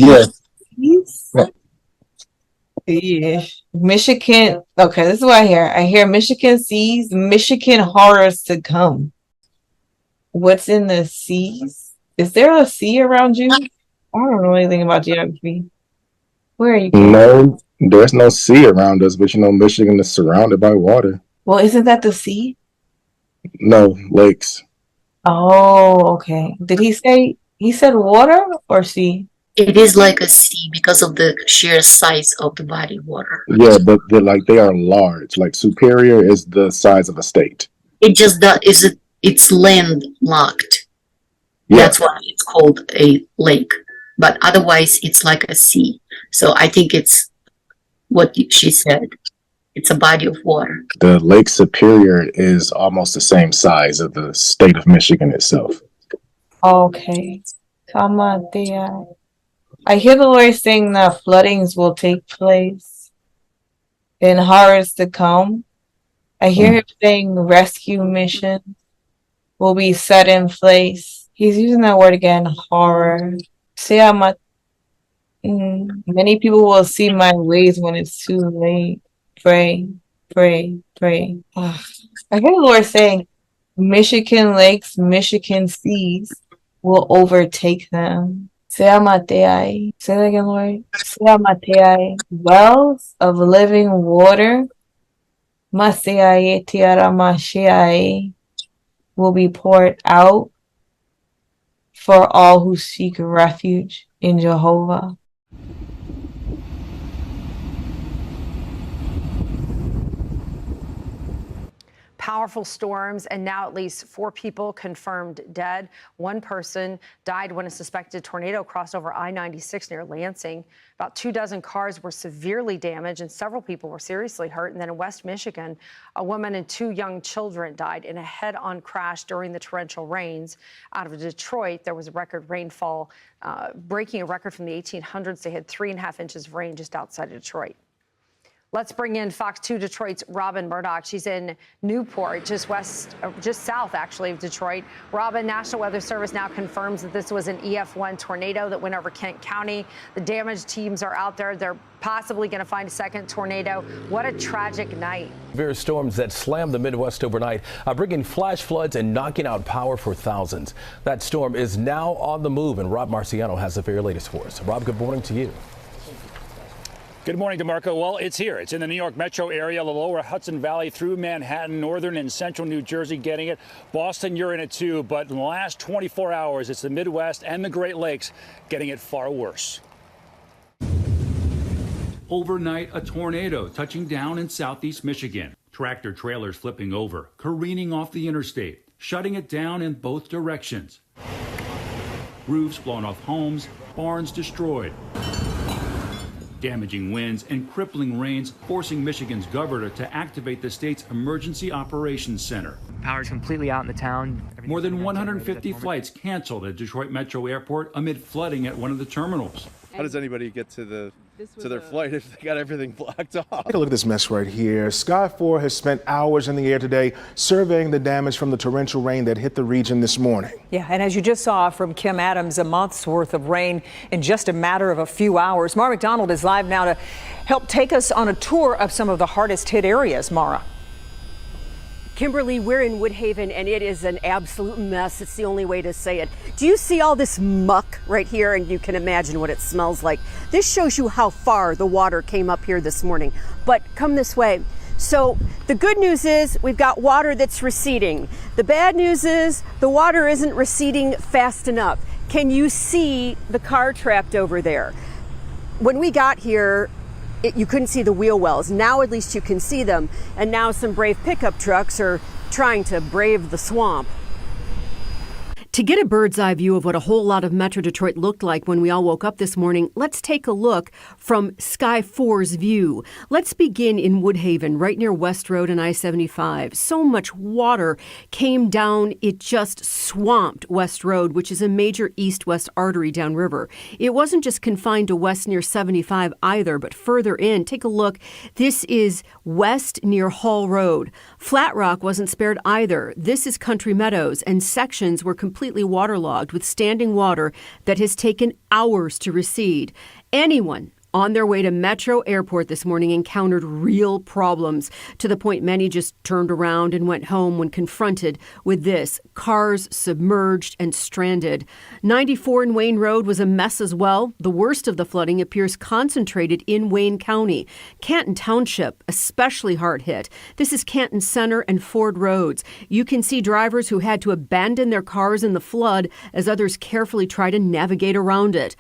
Yeah. Seas? Yeah. Michigan. Okay, this is what I hear. I hear Michigan seas, Michigan horrors to come. What's in the seas? Is there a sea around you? I don't know anything about geography. Where are you, Kim? No, there's no sea around us, but Michigan is surrounded by water. Well, isn't that the sea? No lakes. Oh, okay. Did he said water or sea? It is like a sea because of the sheer size of the body of water. Yeah, but they are large. Like Superior is the size of a state. It just does, it's landlocked. Yeah. That's why it's called a lake. But otherwise, it's like a sea. So I think it's what she said. It's a body of water. The Lake Superior is almost the same size of the state of Michigan itself. Okay. Kamatea. I hear the Lord saying that floodings will take place in horrors to come. I hear him saying rescue missions will be set in place. He's using that word again, horror. Many people will see my ways when it's too late. Pray, pray, pray. Ugh. I hear the Lord saying Michigan lakes, Michigan seas will overtake them. Say that again, Lord. Wells of living water will be poured out for all who seek refuge in Jehovah. Powerful storms, and now at least 4 people confirmed dead. 1 person died when a suspected tornado crossed over I-96 near Lansing. About 24 cars were severely damaged, and several people were seriously hurt. And then in West Michigan, a woman and 2 young children died in a head-on crash during the torrential rains. Out of Detroit, there was a record rainfall, breaking a record from the 1800s. They had 3.5 inches of rain just outside of Detroit. Let's bring in Fox 2 Detroit's Robin Murdoch. She's in Newport, just south, actually, of Detroit. Robin, National Weather Service now confirms that this was an EF1 tornado that went over Kent County. The damage teams are out there. They're possibly going to find a second tornado. What a tragic night. Severe storms that slammed the Midwest overnight, bringing flash floods and knocking out power for thousands. That storm is now on the move, and Rob Marciano has the very latest for us. Rob, good morning to you. Good morning, DeMarco. Well, it's here. It's in the New York metro area, the lower Hudson Valley through Manhattan, northern and central New Jersey getting it. Boston, you're in it too. But in the last 24 hours, it's the Midwest and the Great Lakes getting it far worse. Overnight, a tornado touching down in southeast Michigan. Tractor trailers flipping over, careening off the interstate, shutting it down in both directions. Roofs blown off homes, barns destroyed. Damaging winds and crippling rains forcing Michigan's governor to activate the state's Emergency Operations Center. Power's completely out in the town. More than 150 flights canceled at Detroit Metro Airport amid flooding at one of the terminals. How does anybody get to their flight if they got everything blocked off? Take a look at this mess right here. Sky 4 has spent hours in the air today surveying the damage from the torrential rain that hit the region this morning. Yeah, and as you just saw from Kim Adams, a month's worth of rain in just a matter of a few hours. Mara McDonald is live now to help take us on a tour of some of the hardest hit areas. Mara. Kimberly, we're in Woodhaven, and it is an absolute mess. It's the only way to say it. Do you see all this muck right here? And you can imagine what it smells like. This shows you how far the water came up here this morning. But come this way. So the good news is we've got water that's receding. The bad news is the water isn't receding fast enough. Can you see the car trapped over there? When we got here, you couldn't see the wheel wells. Now at least you can see them. And now some brave pickup trucks are trying to brave the swamp. To get a bird's eye view of what a whole lot of Metro Detroit looked like when we all woke up this morning, let's take a look from Sky 4's view. Let's begin in Woodhaven, right near West Road and I-75. So much water came down, it just swamped West Road, which is a major east-west artery downriver. It wasn't just confined to west near 75 either, but further in. Take a look. This is west near Hall Road. Flat Rock wasn't spared either. This is Country Meadows, and sections were completely completely waterlogged with standing water that has taken hours to recede. Anyone on their way to Metro Airport this morning encountered real problems, to the point many just turned around and went home when confronted with this: cars submerged and stranded. 94 in Wayne Road was a mess as well. The worst of the flooding appears concentrated in Wayne County. Canton Township, especially hard hit. This is Canton Center and Ford Roads. You can see drivers who had to abandon their cars in the flood as others carefully try to navigate around it.